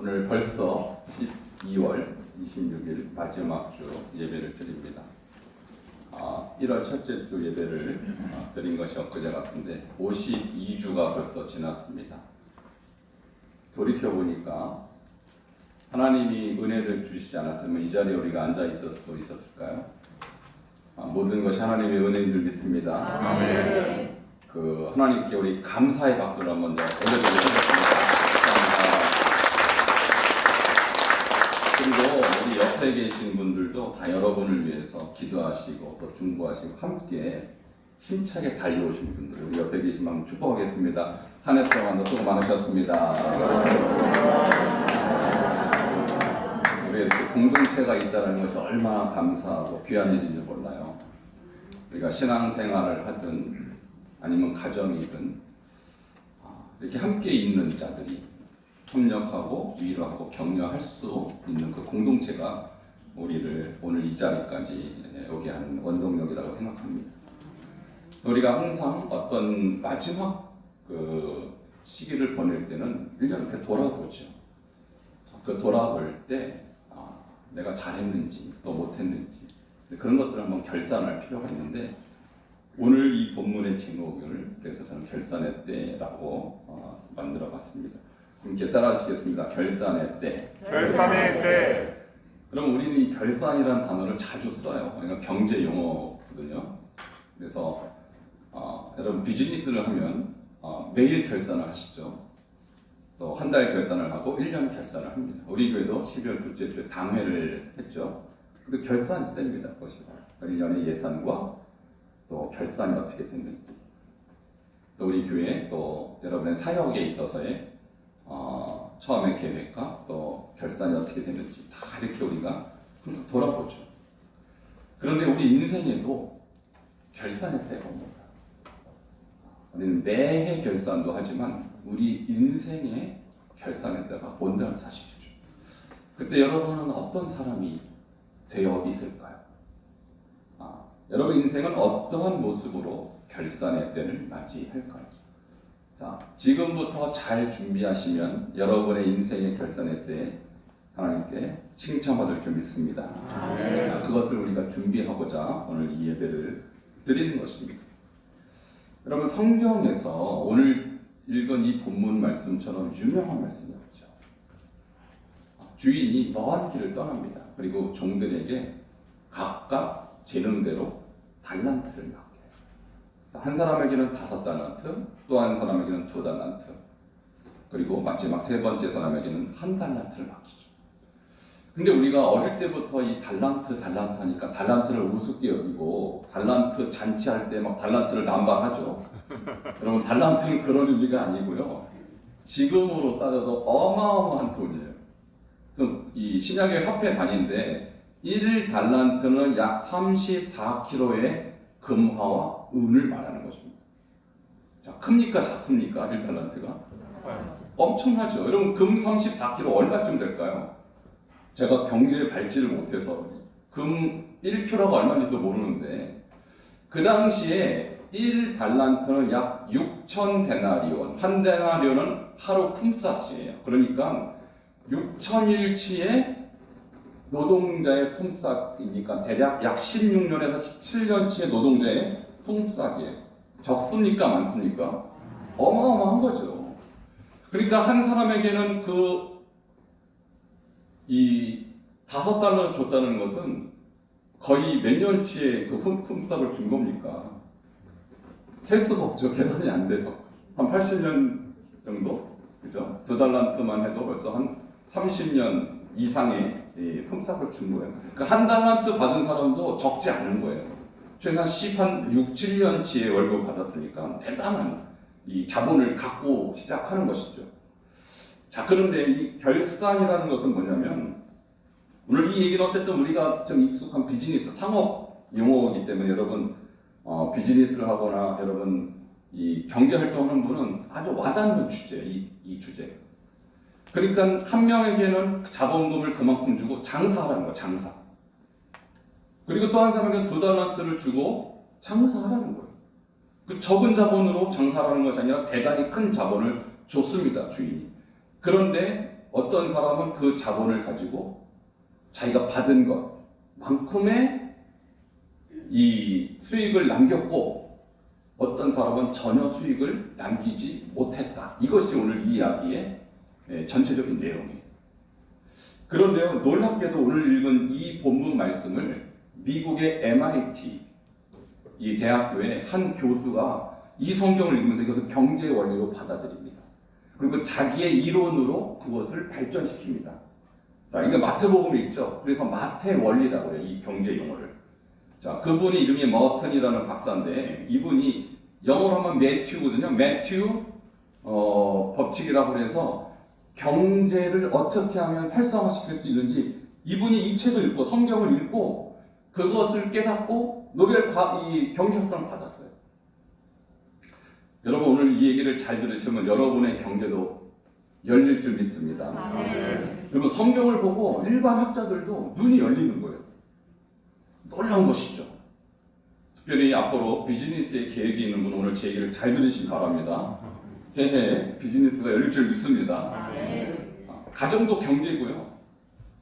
오늘 벌써 12월 26일 마지막 주 예배를 드립니다. 1월 첫째 주 예배를 드린 것이 엊그제 같은데 52주가 벌써 지났습니다. 돌이켜보니까 하나님이 은혜를 주시지 않았으면 이 자리에 우리가 앉아 있을 수 있었을까요? 모든 것이 하나님의 은혜인 줄 믿습니다. 아멘. 하나님께 우리 감사의 박수를 한번 더 올려드리도록 하겠습니다. 그리고 우리 옆에 계신 분들도 다 여러분을 위해서 기도하시고 또 중보하시고 함께 힘차게 달려오신 분들, 우리 옆에 계신 분 축복하겠습니다. 한 해 동안도 수고 많으셨습니다. 우리 이렇게 공동체가 있다는 것이 얼마나 감사하고 귀한 일인지 몰라요. 우리가 신앙생활을 하든 아니면 가정이든 이렇게 함께 있는 자들이 협력하고 위로하고 격려할 수 있는 그 공동체가 우리를 오늘 이 자리까지 오게 하는 원동력이라고 생각합니다. 우리가 항상 어떤 마지막 시기를 보낼 때는 1년 이렇게 돌아보죠. 그 돌아볼 때 내가 잘했는지 또 못했는지 그런 것들을 한번 결산할 필요가 있는데, 오늘 이 본문의 제목을 그래서 저는 결산의 때라고 만들어봤습니다. 함께 따라하시겠습니다. 결산의 때. 결산의 때. 그럼 우리는 이 결산이라는 단어를 자주 써요. 그러니까 경제 용어거든요. 그래서 여러분 비즈니스를 하면 매일 결산을 하시죠. 또 한 달 결산을 하고 1년 결산을 합니다. 우리 교회도 12월 둘째 주에 당회를 했죠. 근데 결산 때입니다. 그것이 1년의 예산과 또 결산이 어떻게 됐는지, 또 우리 교회 또 여러분의 사역에 있어서의 처음의 계획과 또 결산이 어떻게 됐는지 다 이렇게 우리가 돌아보죠. 그런데 우리 인생에도 결산의 때가 옵니다. 우리는 매해 결산도 하지만 우리 인생의 결산의 때가 온다는 사실이죠. 그때 여러분은 어떤 사람이 되어 있을까요? 여러분 인생은 어떠한 모습으로 결산의 때를 맞이할까요? 자, 지금부터 잘 준비하시면 여러분의 인생의 결산의 때에 하나님께 칭찬받을 줄 믿습니다. 그것을 우리가 준비하고자 오늘 이 예배를 드리는 것입니다. 여러분, 성경에서 오늘 읽은 이 본문 말씀처럼 유명한 말씀이 없죠. 주인이 먼 길을 떠납니다. 그리고 종들에게 각각 재능대로 달란트를 맡겨요. 한 사람에게는 5달란트, 또 한 사람에게는 2달란트, 그리고 마지막 세 번째 사람에게는 1달란트를 맡기죠. 근데 우리가 어릴 때부터 이 달란트 하니까 달란트를 우습게 여기고 달란트 잔치할 때 막 달란트를 남발하죠. 여러분, 달란트는 그런 의미가 아니고요. 지금으로 따져도 어마어마한 돈이에요. 그래서 이 신약의 화폐 단위인데 1달란트는 약 34kg의 금화와 은을 말하는 것입니다. 자, 큽니까 작습니까? 1달란트가? 엄청나죠. 여러분, 금 34kg 얼마쯤 될까요? 제가 경제에 발지를 못해서 금 1kg가 얼마인지도 모르는데, 그 당시에 1달란트는 약 6,000데나리온, 한 데나리온은 하루 품삯이에요. 그러니까 6,000일치의 노동자의 품삯이니까 대략 약 16년에서 17년치의 노동자의 품삯이에요. 적습니까? 많습니까? 어마어마한 거죠. 그러니까 한 사람에게는 이 5달러를 줬다는 것은 거의 몇 년치의 그 품삯을 준 겁니까? 셀 수가 없죠. 계산이 안 돼서. 한 80년 정도? 그죠? 2달란트만 해도 벌써 한 30년 이상의 품삯을 준 거예요. 그러니까 1달란트 받은 사람도 적지 않은 거예요. 최소한 한 6, 7년치의 월급 받았으니까 대단한 이 자본을 갖고 시작하는 것이죠. 자, 그런데 이 결산이라는 것은 뭐냐면, 오늘 이 얘기는 어쨌든 우리가 좀 익숙한 비즈니스, 상업 용어이기 때문에 여러분 비즈니스를 하거나 여러분 이 경제 활동하는 분은 아주 와닿는 주제예요. 이 주제. 그러니까 한 명에게는 자본금을 그만큼 주고 장사하라는 거예요. 장사. 그리고 또 한 사람에게는 2달란트를 주고 장사하라는 거예요. 그 적은 자본으로 장사하라는 것이 아니라 대단히 큰 자본을 줬습니다. 주인이. 그런데 어떤 사람은 그 자본을 가지고 자기가 받은 것만큼의 이 수익을 남겼고 어떤 사람은 전혀 수익을 남기지 못했다. 이것이 오늘 이 이야기의 전체적인 내용이에요. 그런데요, 놀랍게도 오늘 읽은 이 본문 말씀을 미국의 MIT 이 대학교의 한 교수가 이 성경을 읽으면서 이것을 경제 원리로 받아들입니다. 그리고 자기의 이론으로 그것을 발전시킵니다. 자, 이거 마태복음에 있죠. 그래서 마태 원리라고 해요. 이 경제 용어를. 자, 그분이 이름이 머튼이라는 박사인데 이분이 영어로 하면 매튜거든요. 매튜 법칙이라고 해서 경제를 어떻게 하면 활성화시킬 수 있는지 이분이 이 책을 읽고 성경을 읽고 그것을 깨닫고 노벨 이 경제학상을 받았어요. 여러분 오늘 이 얘기를 잘 들으시면 여러분의 경제도 열릴 줄 믿습니다. 그리고 성경을 보고 일반 학자들도 눈이 열리는 거예요. 놀라운 것이죠. 특별히 앞으로 비즈니스에 계획이 있는 분 오늘 제 얘기를 잘 들으시기 바랍니다. 새해에 비즈니스가 열릴 줄 믿습니다. 가정도 경제고요.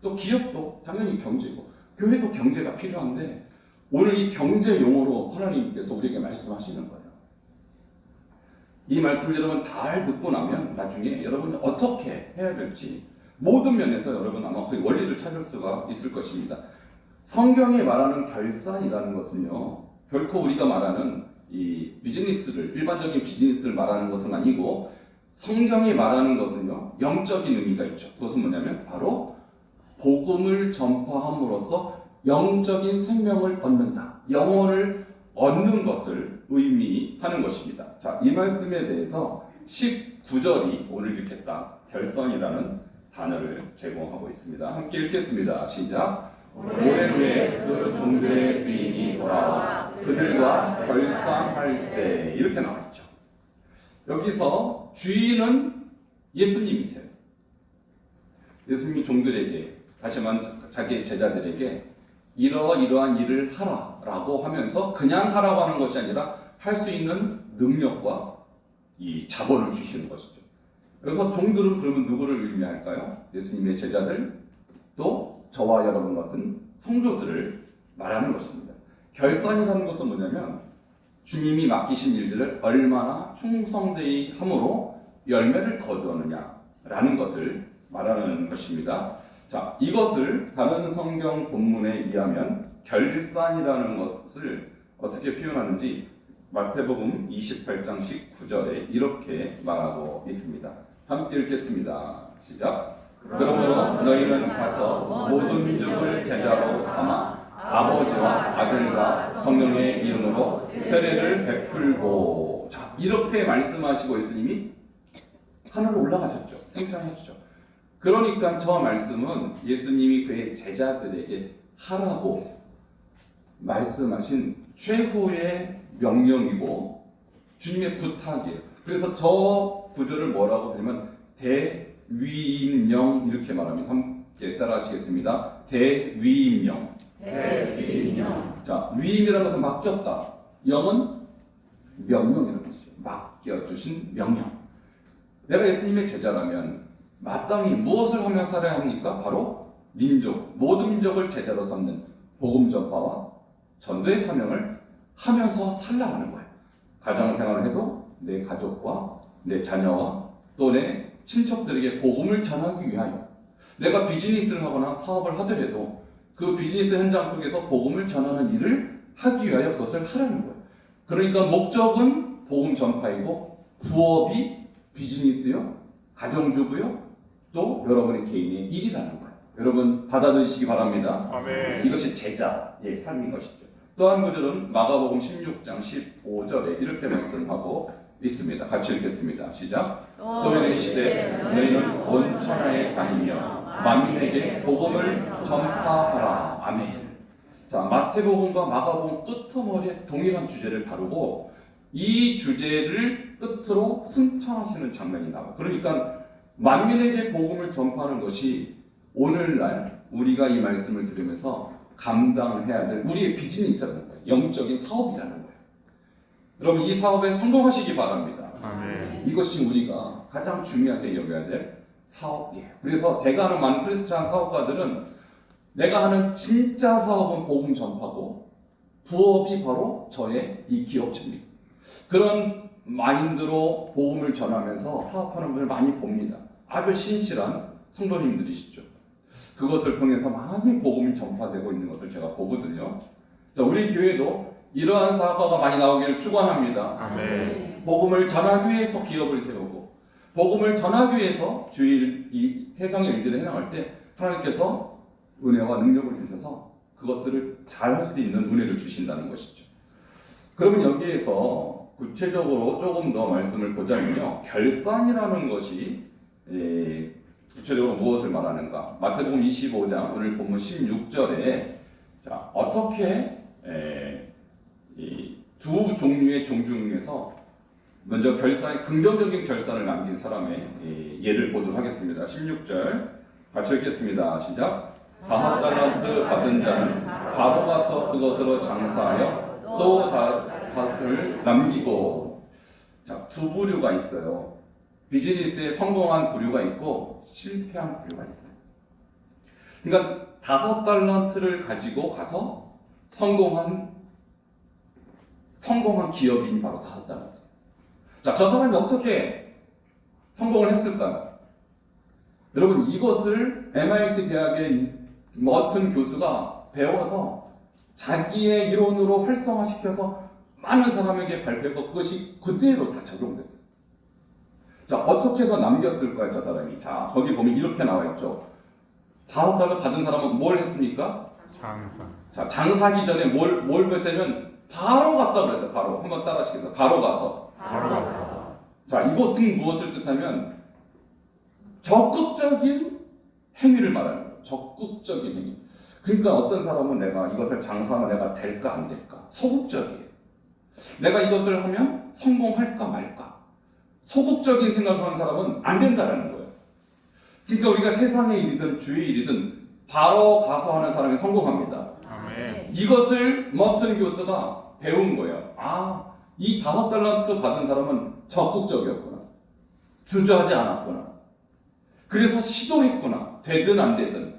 또 기업도 당연히 경제고 교회도 경제가 필요한데 오늘 이 경제 용어로 하나님께서 우리에게 말씀하시는 거예요. 이 말씀을 여러분 잘 듣고 나면 나중에 여러분이 어떻게 해야 될지 모든 면에서 여러분 아마 그 원리를 찾을 수가 있을 것입니다. 성경이 말하는 결산이라는 것은요, 결코 우리가 말하는 이 비즈니스를 일반적인 비즈니스를 말하는 것은 아니고 성경이 말하는 것은요 영적인 의미가 있죠. 그것은 뭐냐면 바로 복음을 전파함으로써 영적인 생명을 얻는다. 영혼을 얻는 것을 의미하는 것입니다. 자, 이 말씀에 대해서 19절이 오늘 읽겠다. 결산이라는 단어를 제공하고 있습니다. 함께 읽겠습니다. 시작. 오랜 후에 그 종들의 주인이 돌아와 그들과 결산할세. 이렇게 나와있죠. 여기서 주인은 예수님이세요. 예수님이 종들에게 다시 말하면 자기의 제자들에게 이러이러한 일을 하라라고 하면서 그냥 하라고 하는 것이 아니라 할 수 있는 능력과 이 자본을 주시는 것이죠. 그래서 종들은 그러면 누구를 의미할까요? 예수님의 제자들 또 저와 여러분 같은 성도들을 말하는 것입니다. 결산이라는 것은 뭐냐면 주님이 맡기신 일들을 얼마나 충성되이 함으로 열매를 거두느냐라는 것을 말하는 것입니다. 자, 이것을 다른 성경 본문에 의하면 결산이라는 것을 어떻게 표현하는지 마태복음 28장 19절에 이렇게 말하고 있습니다. 함께 읽겠습니다. 시작. 그러므로 너희는 가서 모든 민족을 제자로 삼아 아버지와 아들과 성령의 이름으로 세례를 베풀고. 자, 이렇게 말씀하시고 예수님이 하늘로 올라가셨죠. 승천하셨죠. 그러니까 저 말씀은 예수님이 그의 제자들에게 하라고 말씀하신 최후의 명령이고 주님의 부탁이에요. 그래서 저 구절을 뭐라고 하냐면 대위임령 이렇게 말합니다. 함께 따라하시겠습니다. 대위임령. 대위임령. 자, 위임이라는 것은 맡겼다. 영은 명령이라는 것이에요. 맡겨주신 명령. 내가 예수님의 제자라면 마땅히 무엇을 하며 살아야 합니까? 바로 모든 민족을 제자로 삼는 복음 전파와 전도의 사명을 하면서 살라는 거예요. 가정생활을 해도 내 가족과 내 자녀와 또 내 친척들에게 복음을 전하기 위하여 내가 비즈니스를 하거나 사업을 하더라도 그 비즈니스 현장 속에서 복음을 전하는 일을 하기 위하여 그것을 하라는 거예요. 그러니까 목적은 복음 전파이고 부업이 비즈니스요, 가정주부요, 또 여러분의 개인의 일이라는 거예요. 여러분 받아들이시기 바랍니다. 아멘. 이것이 제자의 삶인 것이죠. 또 한 구절은 마가복음 16장 15절에 이렇게 말씀하고 있습니다. 같이 읽겠습니다. 시작. 또의 시대 너희는 온 천하에 다니며 만민에게 복음을 전파하라. 아멘. 자, 마태복음과 마가복음 끄트머리에 동일한 주제를 다루고 이 주제를 끝으로 승천하시는 장면이 나와요. 그러니까 만민에게 복음을 전파하는 것이 오늘날 우리가 이 말씀을 들으면서 감당해야 될 우리의 비즈니스라는 거예요. 영적인 사업이라는 거예요. 여러분 이 사업에 성공하시기 바랍니다. 아멘. 이것이 우리가 가장 중요하게 여겨야 될 사업이에요. 그래서 제가 아는 많은 크리스찬 사업가들은 내가 하는 진짜 사업은 복음 전파고 부업이 바로 저의 이 기업체입니다. 그런 마인드로 복음을 전하면서 사업하는 분을 많이 봅니다. 아주 신실한 성도님들이시죠. 그것을 통해서 많이 복음이 전파되고 있는 것을 제가 보거든요. 자, 우리 교회도 이러한 사업가가 많이 나오기를 축원합니다. 아멘. 복음을 전하기 위해서 기업을 세우고 복음을 전하기 위해서 주일 이 세상의 일들을 해나갈 때 하나님께서 은혜와 능력을 주셔서 그것들을 잘 할 수 있는 은혜를 주신다는 것이죠. 그러면 여기에서 구체적으로 조금 더 말씀을 보자면요, 결산이라는 것이 구체적으로 무엇을 말하는가? 마태복음 25장 오늘 본문 16절에 자, 어떻게 이 두 종류의 종 중에서 먼저 긍정적인 결산을 남긴 사람의 예를 보도록 하겠습니다. 16절 같이 읽겠습니다. 시작. 5달란트 받은 자는 바로 가서 그것으로 장사하여 또 다를 남기고. 자, 두 부류가 있어요. 비즈니스에 성공한 부류가 있고 실패한 부류가 있어요. 그러니까 5달란트를 가지고 가서 성공한 기업인이 바로 5달란트. 자, 저 사람이 어떻게 성공을 했을까요? 여러분, 이것을 MIT 대학의 머튼 교수가 배워서 자기의 이론으로 활성화시켜서 많은 사람에게 발표했고 그것이 그대로 다 적용됐어요. 자, 어떻게 해서 남겼을까요, 저 사람이? 자, 거기 보면 이렇게 나와 있죠. 5달러 받은 사람은 뭘 했습니까? 장사. 자, 장사하기 전에 뭘 했냐면 바로 갔다 그랬어요. 바로. 한번 따라 하시겠어요? 바로 가서. 바로 가서. 자, 이것은 무엇을 뜻하면 적극적인 행위를 말하는 거예요. 적극적인 행위. 그러니까 어떤 사람은 내가 이것을 장사하면 내가 될까 안 될까? 소극적이에요. 내가 이것을 하면 성공할까 말까? 소극적인 생각을 하는 사람은 안 된다라는 거예요. 그러니까 우리가 세상의 일이든 주의 일이든 바로 가서 하는 사람이 성공합니다. 아멘. 이것을 머튼 교수가 배운 거예요. 아, 이 5달란트 받은 사람은 적극적이었구나. 주저하지 않았구나. 그래서 시도했구나. 되든 안 되든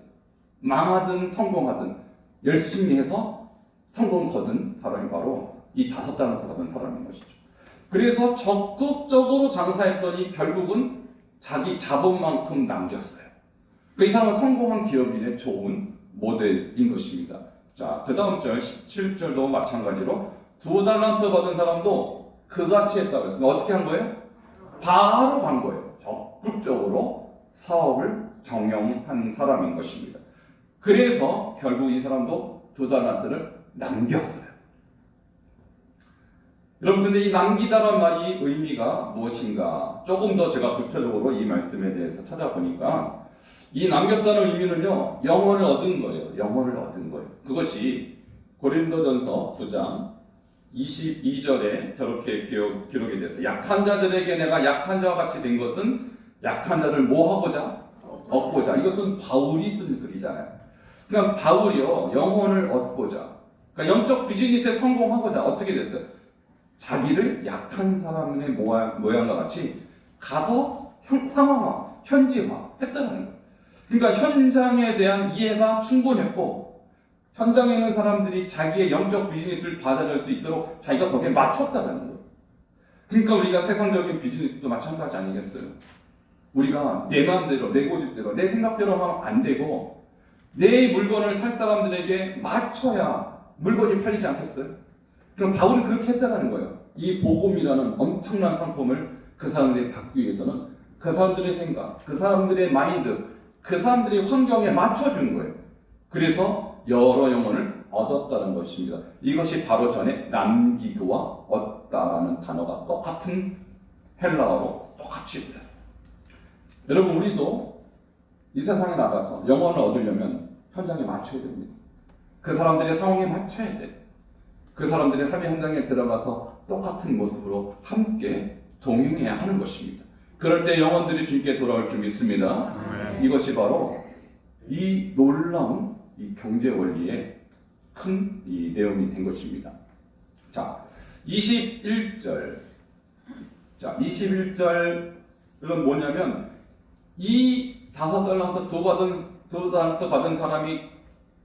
망하든 성공하든 열심히 해서 성공 거둔 사람이 바로 이 5달란트 받은 사람인 것이죠. 그래서 적극적으로 장사했더니 결국은 자기 자본만큼 남겼어요. 이 사람은 성공한 기업인의 좋은 모델인 것입니다. 자, 그 다음 절 17절도 마찬가지로 2달란트 받은 사람도 그같이 했다고 했습니다. 어떻게 한 거예요? 바로 간 거예요. 적극적으로 사업을 경영한 사람인 것입니다. 그래서 결국 이 사람도 2달란트를 남겼어요. 여러분, 근데 이 남기다란 말이 의미가 무엇인가? 조금 더 제가 구체적으로 이 말씀에 대해서 찾아보니까 이 남겼다는 의미는요, 영혼을 얻은 거예요. 영혼을 얻은 거예요. 그것이 고린도전서 9장 22절에 저렇게 기록이 돼서 약한 자들에게 내가 약한 자와 같이 된 것은 약한 자를 뭐 하고자? 얻고자. 이것은 바울이 쓴 글이잖아요. 그러니까 바울이요, 영혼을 얻고자. 그러니까 영적 비즈니스에 성공하고자 어떻게 됐어요? 자기를 약한 사람의 모양과 같이 가서 상황화, 현지화 했다는 거예요. 그러니까 현장에 대한 이해가 충분했고 현장에 있는 사람들이 자기의 영적 비즈니스를 받아들일 수 있도록 자기가 거기에 맞췄다는 거예요. 그러니까 우리가 세상적인 비즈니스도 마찬가지 아니겠어요? 우리가 내 마음대로, 내 고집대로, 내 생각대로 하면 안 되고 내 물건을 살 사람들에게 맞춰야 물건이 팔리지 않겠어요? 그럼 바울은 그렇게 했다는 거예요. 이 복음이라는 엄청난 상품을 그 사람들이 받기 위해서는 그 사람들의 생각, 그 사람들의 마인드, 그 사람들의 환경에 맞춰주는 거예요. 그래서 여러 영혼을 얻었다는 것입니다. 이것이 바로 전에 남기고와 얻다라는 단어가 똑같은 헬라어로 똑같이 쓰였어요. 여러분, 우리도 이 세상에 나가서 영혼을 얻으려면 현장에 맞춰야 됩니다. 그 사람들의 상황에 맞춰야 돼요. 그 사람들의 삶의 현장에 들어가서 똑같은 모습으로 함께 동행해야 하는 것입니다. 그럴 때 영혼들이 주님께 돌아올 줄 믿습니다. 이것이 바로 이 놀라운 이 경제 원리의 큰 이 내용이 된 것입니다. 자, 21절. 자, 21절은 뭐냐면 이 5달란트 두 달란트 받은 사람이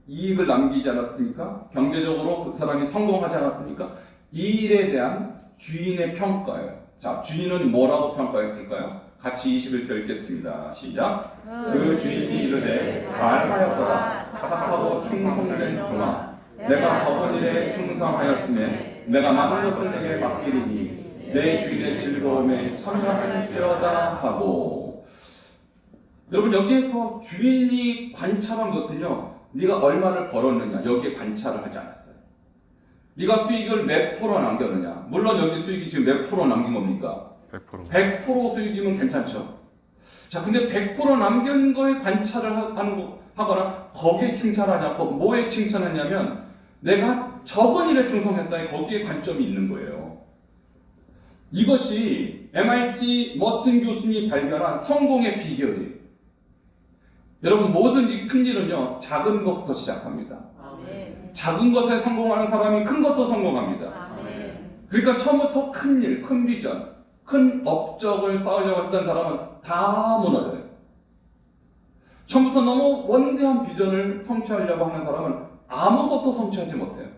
이익을 남기지 않았습니까? 경제적으로 그 사람이 성공하지 않았습니까? 이 일에 대한 주인의 평가예요. 자, 주인은 뭐라고 평가했을까요? 같이 21절 읽겠습니다. 시작. 그 주인이 이르되 잘하였더라. 착하고 충성된 종아. 내가 적은 일에 충성하였으면 내가 많은 것을 내게 맡기리니 내 주인의 즐거움에 참여할지어다 하고. 여러분, 여기에서 주인이 관찰한 것은요, 네가 얼마를 벌었느냐 여기에 관찰을 하지 않았어요. 네가 수익을 몇 프로 남겼느냐. 물론 여기 수익이 지금 몇 프로 남긴 겁니까? 100%. 100% 수익이면 괜찮죠. 자, 근데 100% 남긴 거에 관찰을 하거나 거기에 칭찬하지 않고 뭐에 칭찬하냐면 내가 적은 일에 충성했다에 거기에 관점이 있는 거예요. 이것이 MIT 머튼 교수님이 발견한 성공의 비결이에요. 여러분, 뭐든지 큰 일은요, 작은 것부터 시작합니다. 아멘. 작은 것에 성공하는 사람이 큰 것도 성공합니다. 아멘. 그러니까 처음부터 큰 일, 큰 비전, 큰 업적을 쌓으려고 했던 사람은 다 무너져요. 처음부터 너무 원대한 비전을 성취하려고 하는 사람은 아무것도 성취하지 못해요.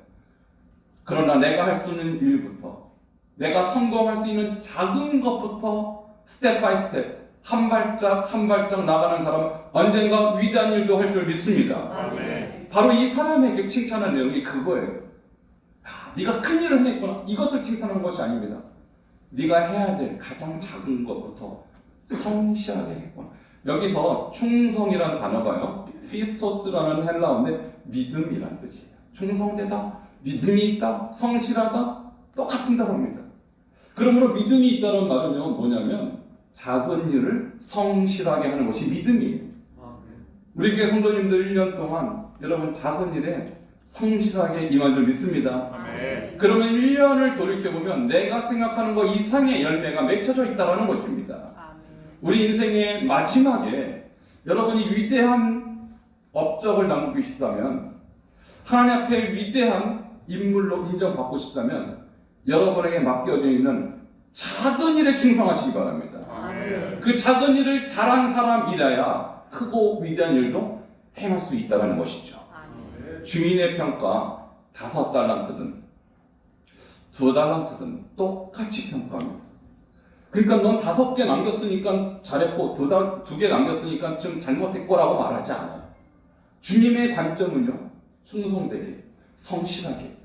그러나 내가 할 수 있는 일부터, 내가 성공할 수 있는 작은 것부터 스텝 바이 스텝, 한 발짝 한 발짝 나가는 사람은 언젠가 위대한 일도 할 줄 믿습니다. 아멘. 바로 이 사람에게 칭찬한 내용이 그거예요. 네가 큰 일을 해냈구나. 이것을 칭찬하는 것이 아닙니다. 네가 해야 될 가장 작은 것부터 성실하게 했구나. 여기서 충성이라는 단어가요, 피스토스라는 헬라어인데 믿음이란 뜻이에요. 충성되다, 믿음이 있다, 성실하다, 똑같은 단어입니다. 그러므로 믿음이 있다는 말은요, 뭐냐면 작은 일을 성실하게 하는 것이 믿음이에요. 우리 교회 성도님들 1년 동안 여러분 작은 일에 성실하게 임한 줄 믿습니다. 아멘. 그러면 1년을 돌이켜보면 내가 생각하는 것 이상의 열매가 맺혀져 있다는 것입니다. 아멘. 우리 인생의 마지막에 여러분이 위대한 업적을 남기고 싶다면, 하나님 앞에 위대한 인물로 인정받고 싶다면 여러분에게 맡겨져 있는 작은 일에 충성하시기 바랍니다. 아멘. 그 작은 일을 잘한 사람이라야 크고 위대한 일도 행할 수 있다는 것이죠. 아멘. 주인의 평가 5달란트든 2달란트든 똑같이 평가합니다. 그러니까 넌 5개 남겼으니까 잘했고 2개 남겼으니까 좀 잘못했고라고 말하지 않아요. 주님의 관점은요, 충성되게, 성실하게,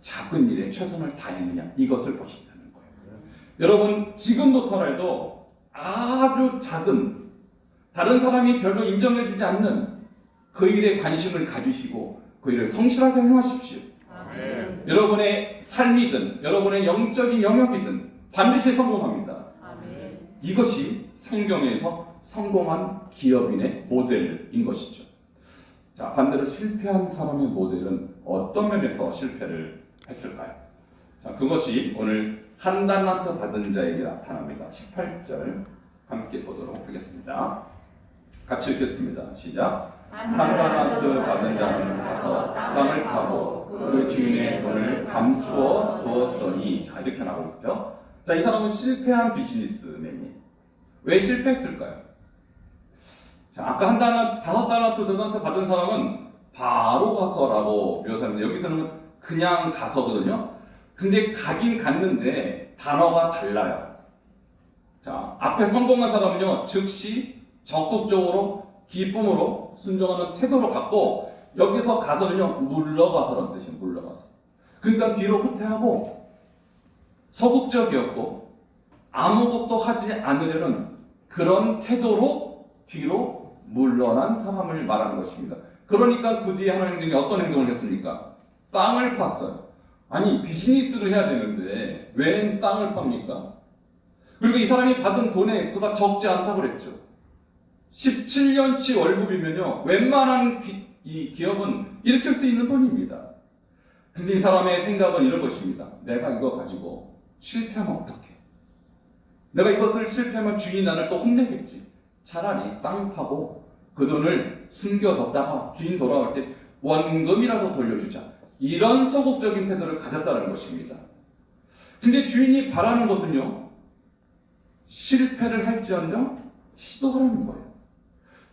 작은 일에 최선을 다했느냐 이것을 보신다는 거예요. 여러분, 지금부터라도 아주 작은, 다른 사람이 별로 인정해주지 않는 그 일에 관심을 가지시고 그 일을 성실하게 행하십시오. 아멘. 여러분의 삶이든 여러분의 영적인 영역이든 반드시 성공합니다. 아멘. 이것이 성경에서 성공한 기업인의 모델인 것이죠. 자, 반대로 실패한 사람의 모델은 어떤 면에서 실패를 했을까요? 자, 그것이 오늘 한 달란트 받은 자에게 나타납니다. 18절 함께 보도록 하겠습니다. 같이 읽겠습니다. 시작. 한 달란트 받은 자는 가서 땅을 파고 그 주인의 돈을 감추어 두었더니, 자, 이렇게 나오고 있죠. 자, 이 사람은 실패한 비즈니스맨이 왜 실패했을까요? 자, 아까 한 달란트, 5달란트, 2달란트 받은 사람은 바로 가서라고 묘사합니다. 여기서는 그냥 가서거든요. 근데 가긴 갔는데 단어가 달라요. 자, 앞에 성공한 사람은요, 즉시 적극적으로 기쁨으로 순종하는 태도로 갔고, 여기서 가서는요, 물러가서라는 뜻이에요. 물러가서. 그러니까 뒤로 후퇴하고 소극적이었고 아무것도 하지 않으려는 그런 태도로 뒤로 물러난 사람을 말하는 것입니다. 그러니까 그 뒤에 하는 행동이 어떤 행동을 했습니까? 땅을 팠어요. 아니, 비즈니스를 해야 되는데 웬 땅을 팝니까? 그리고 이 사람이 받은 돈의 액수가 적지 않다고 그랬죠. 17년치 월급이면요, 웬만한 이 기업은 일으킬 수 있는 돈입니다. 근데 이 사람의 생각은 이런 것입니다. 내가 이거 가지고 실패하면 어떡해? 내가 이것을 실패하면 주인이 나를 또 혼내겠지. 차라리 땅 파고 그 돈을 숨겨뒀다가 주인 돌아올 때 원금이라도 돌려주자. 이런 소극적인 태도를 가졌다는 것입니다. 근데 주인이 바라는 것은요, 실패를 할지언정 시도하라는 거예요.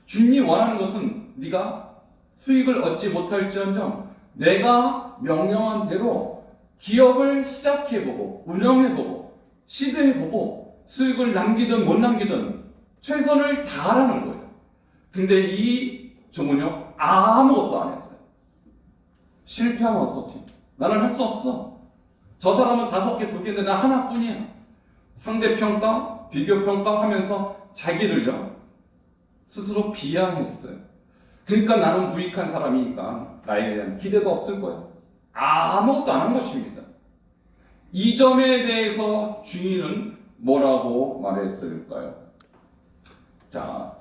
주님이 원하는 것은 네가 수익을 얻지 못할지언정 내가 명령한 대로 기업을 시작해보고 운영해보고 시도해보고 수익을 남기든 못 남기든 최선을 다하라는 거예요. 근데 이 조문요 아무것도 안 했어요. 실패하면 어떡해? 나는 할 수 없어. 저 사람은 5개, 2개인데 나 하나뿐이야. 상대평가, 비교평가 하면서 자기를요 스스로 비하했어요. 그러니까 나는 무익한 사람이니까 나에 대한 기대도 없을 거예요. 아무것도 안 한 것입니다. 이 점에 대해서 주인은 뭐라고 말했을까요? 자,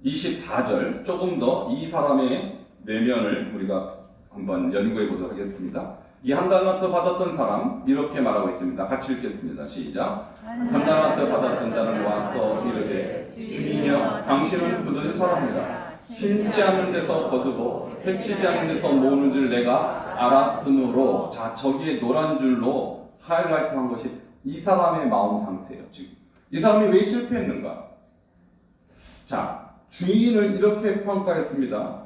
24절 조금 더 이 사람의 내면을 우리가 한번 연구해 보도록 하겠습니다. 이 한 달란트 받았던 사람 이렇게 말하고 있습니다. 같이 읽겠습니다. 시작. 한 달란트 받았던 자는 와서 이르되 주인이여 당신은 굳은 사람이라 심지 않는 데서 거두고 해치지 않는 데서 모으는 줄 내가 알았으므로 자 저기에 노란 줄로 하이라이트한 것이 이 사람의 마음 상태예요. 지금 이 사람이 왜 실패했는가? 자 주인을 이렇게 평가했습니다.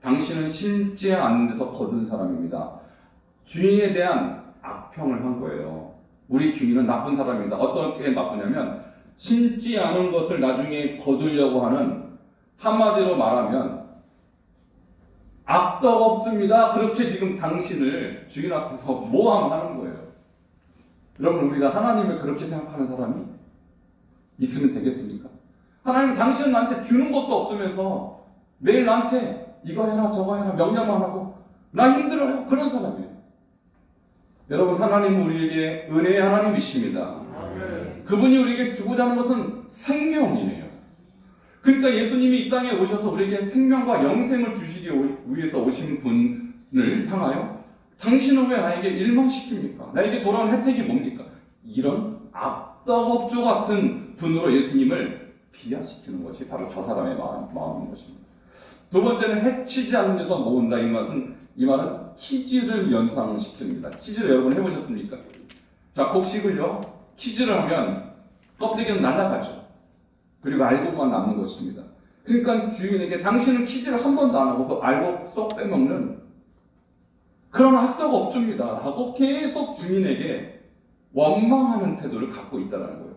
당신은 심지 않는 데서 거둔 사람입니다. 주인에 대한 악평을 한 거예요. 우리 주인은 나쁜 사람입니다. 어떻게 나쁘냐면 심지 않은 것을 나중에 거두려고 하는, 한마디로 말하면 악덕업주입니다. 그렇게 지금 당신을 주인 앞에서 모함하는 거예요. 여러분 우리가 하나님을 그렇게 생각하는 사람이 있으면 되겠습니까? 하나님 당신은 나한테 주는 것도 없으면서 매일 나한테 이거 해라 저거 해라 명령만 하고 나 힘들어요. 그런 사람이에요. 여러분 하나님은 우리에게 은혜의 하나님이십니다. 그분이 우리에게 주고자 하는 것은 생명이에요. 그러니까 예수님이 이 땅에 오셔서 우리에게 생명과 영생을 주시기 위해서 오신 분을 향하여 당신은 왜 나에게 일망시킵니까? 나에게 돌아온 혜택이 뭡니까? 이런 악덕업주 같은 분으로 예수님을 비하시키는 것이 바로 저 사람의 마음인 것입니다. 두 번째는 해치지 않는 데서 모은다. 이 말은 키즈를 연상시킵니다. 키즈를 여러분 해보셨습니까? 자, 곡식을요 키즈를 하면 껍데기는 날아가죠. 그리고 알곡만 남는 것입니다. 그러니까 주인에게 당신은 키즈를 한 번도 안 하고 그 알곡 쏙 빼먹는 그런 악덕업주입니다 라고 계속 주인에게 원망하는 태도를 갖고 있다는 거예요.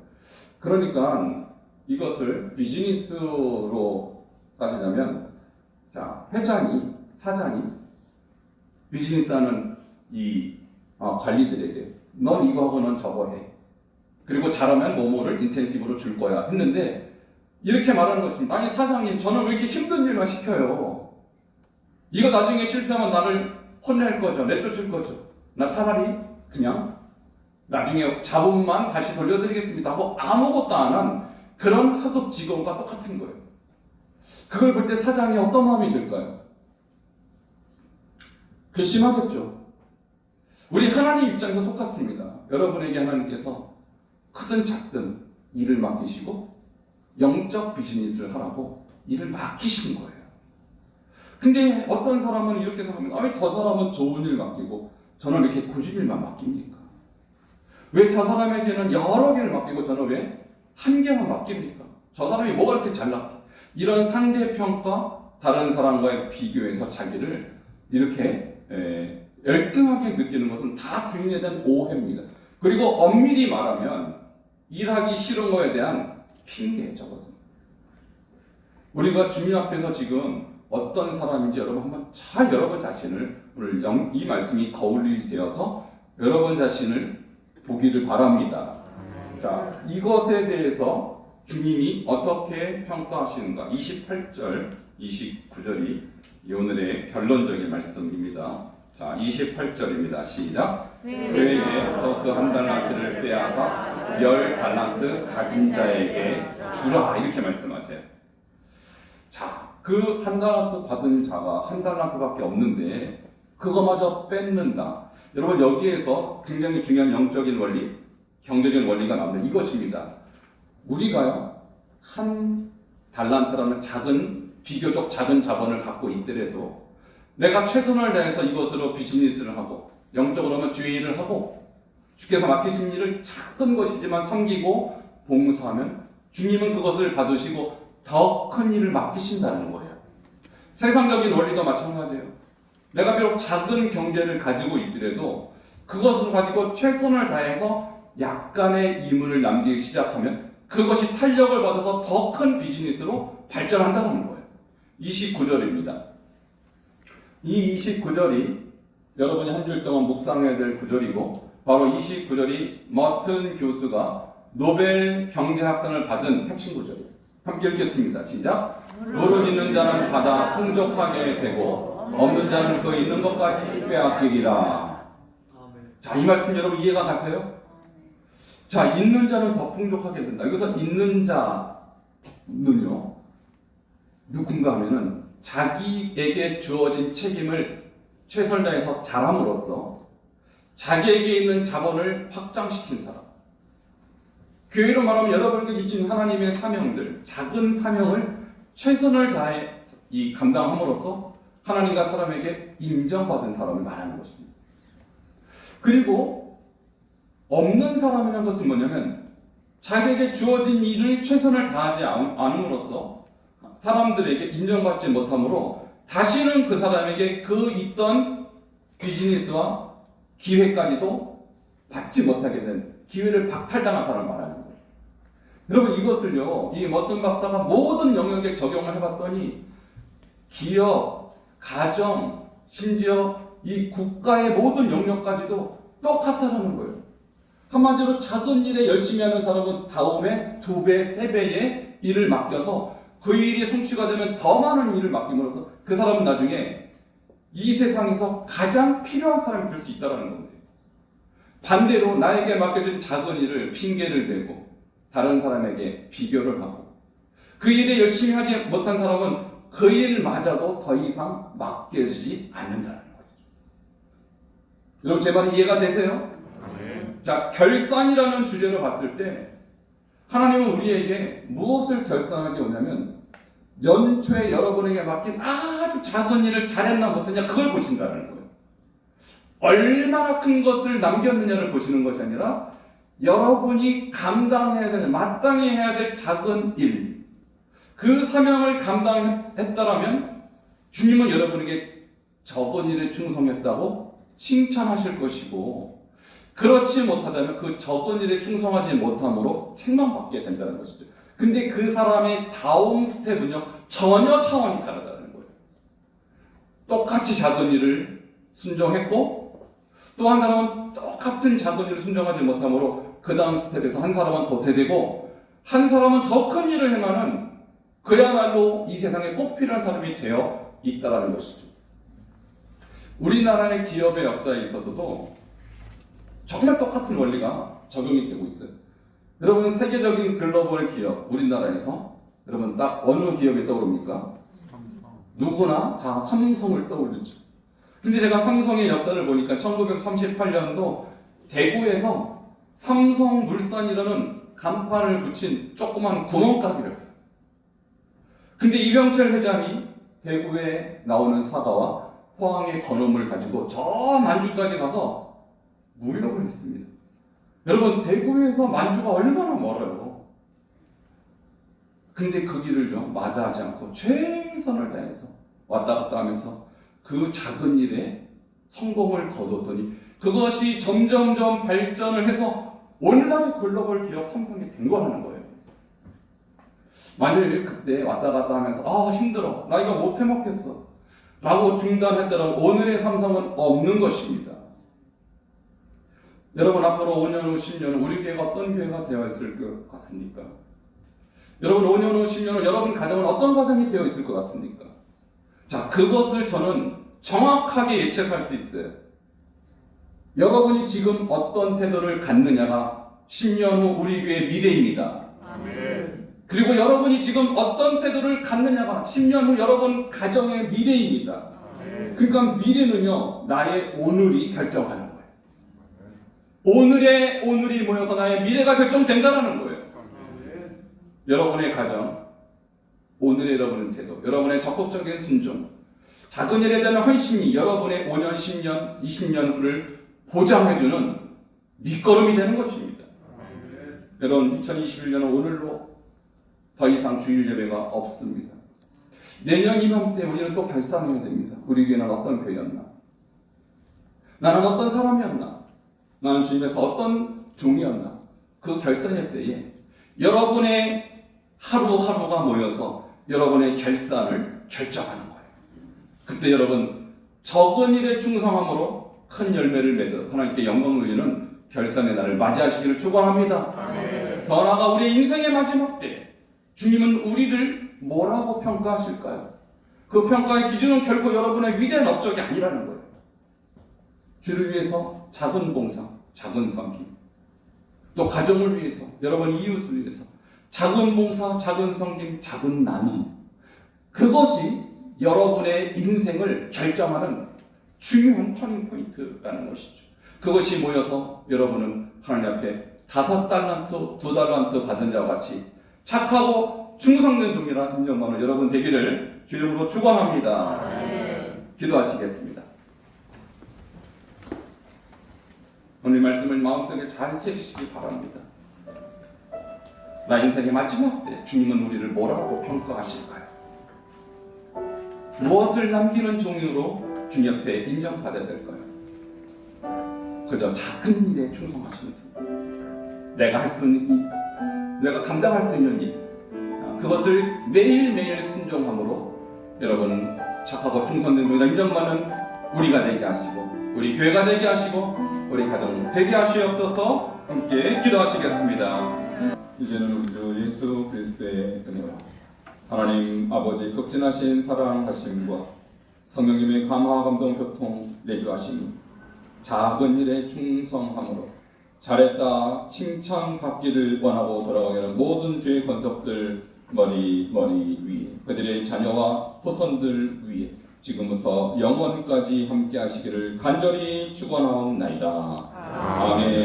그러니까 이것을 비즈니스로 따지자면 자, 사장이 비즈니스하는 이 관리들에게 넌 이거 하고 넌 저거 해. 그리고 잘하면 뭐뭐를 인센티브로 줄 거야 했는데 이렇게 말하는 것입니다. 아니 사장님 저는 왜 이렇게 힘든 일만 시켜요? 이거 나중에 실패하면 나를 혼낼 거죠. 내쫓을 거죠. 나 차라리 그냥 나중에 자본만 다시 돌려드리겠습니다 하고 아무것도 안 한 그런 하급 직원과 똑같은 거예요. 그걸 볼 때 사장이 어떤 마음이 들까요? 괘씸하겠죠. 우리 하나님 입장에서 똑같습니다. 여러분에게 하나님께서 크든 작든 일을 맡기시고 영적 비즈니스를 하라고 일을 맡기신 거예요. 근데 어떤 사람은 이렇게 생각합니다. 왜 저 사람은 좋은 일 맡기고 저는 이렇게 굳은 일만 맡깁니까? 왜 저 사람에게는 여러 개를 맡기고 저는 왜 한 개만 맡깁니까? 저 사람이 뭐가 이렇게 잘났다. 이런 상대평가, 다른 사람과의 비교해서 자기를 이렇게 열등하게 느끼는 것은 다 주인에 대한 오해입니다. 그리고 엄밀히 말하면 일하기 싫은 거에 대한 핑계에 적었습니다. 우리가 주님 앞에서 지금 어떤 사람인지 여러분 한번 잘 여러분 자신을 오늘 이 말씀이 거울이 되어서 여러분 자신을 보기를 바랍니다. 자, 이것에 대해서 주님이 어떻게 평가하시는가? 28절, 29절이 오늘의 결론적인 말씀입니다. 자, 28절입니다. 시작. 회에서 그 한 달란트를 빼앗아 10달란트 가진 자에게 주라. 이렇게 말씀하세요. 자, 그 한 달란트 받은 자가 한 달란트밖에 없는데 그거마저 뺏는다. 여러분 여기에서 굉장히 중요한 영적인 원리, 경제적인 원리가 나옵니다. 이것입니다. 우리가요 한 달란트라는 비교적 작은 자본을 갖고 있더라도 내가 최선을 다해서 이것으로 비즈니스를 하고 영적으로는 주의 일을 하고 주께서 맡기신 일을 작은 것이지만 섬기고 봉사하면 주님은 그것을 받으시고 더 큰 일을 맡기신다는 거예요. 세상적인 원리도 마찬가지예요. 내가 비록 작은 경제를 가지고 있더라도 그것을 가지고 최선을 다해서 약간의 이문을 남기기 시작하면 그것이 탄력을 받아서 더 큰 비즈니스로 발전한다는 거예요. 29절입니다. 이 29절이 여러분이 한 줄 동안 묵상해야 될 구절이고 바로 29절이 머튼 교수가 노벨 경제학상을 받은 핵심 구절이에요. 함께 읽겠습니다. 시작. 노력 있는 자는 받아 풍족하게 되고 없는 자는 그 있는 것까지 빼앗기리라. 자, 이 말씀 여러분 이해가 갔어요? 자, 있는 자는 더 풍족하게 된다. 여기서 있는 자는요, 누군가 하면은 자기에게 주어진 책임을 최선을 다해서 잘함으로써 자기에게 있는 자본을 확장시킨 사람. 교회로 말하면 여러분에게 주신 하나님의 사명들, 작은 사명을 최선을 다해 감당함으로써 하나님과 사람에게 인정받은 사람을 말하는 것입니다. 그리고 없는 사람이라는 것은 뭐냐면 자기에게 주어진 일을 최선을 다하지 않음으로써 사람들에게 인정받지 못하므로 다시는 그 사람에게 그 있던 비즈니스와 기회까지도 받지 못하게 된 기회를 박탈당한 사람을 말하는 거예요. 여러분 이것을요, 이 머튼 박사가 모든 영역에 적용을 해봤더니 기업, 가정, 심지어 이 국가의 모든 영역까지도 똑같다는 거예요. 한마디로 작은 일에 열심히 하는 사람은 다음에 2배, 3배의 일을 맡겨서 그 일이 성취가 되면 더 많은 일을 맡김으로써 그 사람은 나중에 이 세상에서 가장 필요한 사람이 될 수 있다는 건데, 반대로 나에게 맡겨진 작은 일을 핑계를 대고 다른 사람에게 비교를 하고 그 일에 열심히 하지 못한 사람은 그 일마저도 더 이상 맡겨지지 않는다는 거죠. 여러분 제 말이 이해가 되세요? 네. 자, 결산이라는 주제로 봤을 때 하나님은 우리에게 무엇을 결산하게 오냐면 연초에 여러분에게 맡긴 아주 작은 일을 잘했나 못했냐 그걸 보신다는 거예요. 얼마나 큰 것을 남겼느냐를 보시는 것이 아니라 여러분이 감당해야 될, 마땅히 해야 될 작은 일, 그 사명을 감당했다라면 주님은 여러분에게 적은 일에 충성했다고 칭찬하실 것이고, 그렇지 못하다면 그 적은 일에 충성하지 못함으로 책망받게 된다는 것이죠. 근데 그 사람의 다음 스텝은요, 전혀 차원이 다르다는 거예요. 똑같이 작은 일을 순종했고 또 한 사람은 똑같은 작은 일을 순종하지 못함으로 그 다음 스텝에서 한 사람은 도태되고 한 사람은 더 큰 일을 행하는 그야말로 이 세상에 꼭 필요한 사람이 되어 있다는 것이죠. 우리나라의 기업의 역사에 있어서도 정말 똑같은 원리가 적용이 되고 있어요. 여러분 세계적인 글로벌 기업 우리나라에서 여러분 딱 어느 기업이 떠오릅니까? 삼성. 누구나 다 삼성을 떠올리죠. 근데 제가 삼성의 역사를 보니까 1938년도 대구에서 삼성물산이라는 간판을 붙인 조그만 구멍가게였어요. 근데 이병철 회장이 대구에 나오는 사과와 포항의 건어물을 가지고 저 만주까지 가서 무역을 했습니다. 여러분 대구에서 만주가 얼마나 멀어요. 근데 그 길을요 마다하지 않고 최선을 다해서 왔다 갔다 하면서 그 작은 일에 성공을 거뒀더니 그것이 점점점 발전을 해서 오늘날의 글로벌 기업 삼성이 된 거라는 거예요. 만일 그때 왔다 갔다 하면서 아 힘들어 나 이거 못 해먹겠어 라고 중단했다면 오늘의 삼성은 없는 것입니다. 여러분 앞으로 5년 후 10년 후 우리 교회가 어떤 교회가 되어 있을 것 같습니까? 여러분 5년 후 10년 후 여러분 가정은 어떤 가정이 되어 있을 것 같습니까? 자, 그것을 저는 정확하게 예측할 수 있어요. 여러분이 지금 어떤 태도를 갖느냐가 10년 후 우리 교회의 미래입니다. 아멘. 그리고 여러분이 지금 어떤 태도를 갖느냐가 10년 후 여러분 가정의 미래입니다. 아멘. 그러니까 미래는요, 나의 오늘이 결정하는 거예요. 오늘이 모여서 나의 미래가 결정된다는 거예요. 여러분의 가정, 오늘의 여러분의 태도, 여러분의 적극적인 순종, 작은 일에 대한 헌신이 여러분의 5년, 10년, 20년 후를 보장해주는 밑거름이 되는 것입니다. 여러분 2021년은 오늘로 더 이상 주일 예배가 없습니다. 내년 이맘때 우리는 또 결산해야 됩니다. 우리 교회는 어떤 교회였나? 나는 어떤 사람이었나? 나는 주님에서 어떤 종이었나? 그 결산할 때에 여러분의 하루하루가 모여서 여러분의 결산을 결정하는 거예요. 그때 여러분 적은 일에 충성함으로 큰 열매를 맺어 하나님께 영광 돌리는 결산의 날을 맞이하시기를 축원합니다. 아멘. 더 나아가 우리의 인생의 마지막 때 주님은 우리를 뭐라고 평가하실까요? 그 평가의 기준은 결코 여러분의 위대한 업적이 아니라는 거예요. 주를 위해서 작은 봉사, 작은 섬김, 또 가정을 위해서, 여러분 이웃을 위해서 작은 봉사, 작은 섬김, 작은 나눔, 그것이 여러분의 인생을 결정하는 중요한 터닝 포인트라는 것이죠. 그것이 모여서 여러분은 하나님 앞에 5달란트, 2달란트 받은 자와 같이 착하고 충성된 종이라 인정받는 여러분 되기를 주 이름으로 축원합니다. 기도하시겠습니다. 오늘 말씀을 마음속에 잘 새기시기 바랍니다. 나 인생의 마지막 때 주님은 우리를 뭐라고 평가하실까요? 무엇을 남기는 종으로 주님 앞에 인정받아야 될까요? 그저 작은 일에 충성하시면 됩니다. 내가 할 수 있는 일, 내가 감당할 수 있는 일, 그것을 매일매일 순종함으로 여러분 착하고 충성된 종이라 인정받는 우리가 되게 하시고 우리 교회가 되게 하시고 우리 가정 되게 하시옵소서. 함께 기도하시겠습니다. 이제는 우리 주 예수 그리스도의 은혜와 하나님 아버지 극진하신 사랑하심과 성령님의 감화 감동 교통 내주하심이 작은 일에 충성함으로 잘했다 칭찬받기를 원하고 돌아가게 하는 모든 주의 권속들 머리 위에 그들의 자녀와 후손들 위에 지금부터 영원까지 함께 하시기를 간절히 축원하옵나이다. 아멘.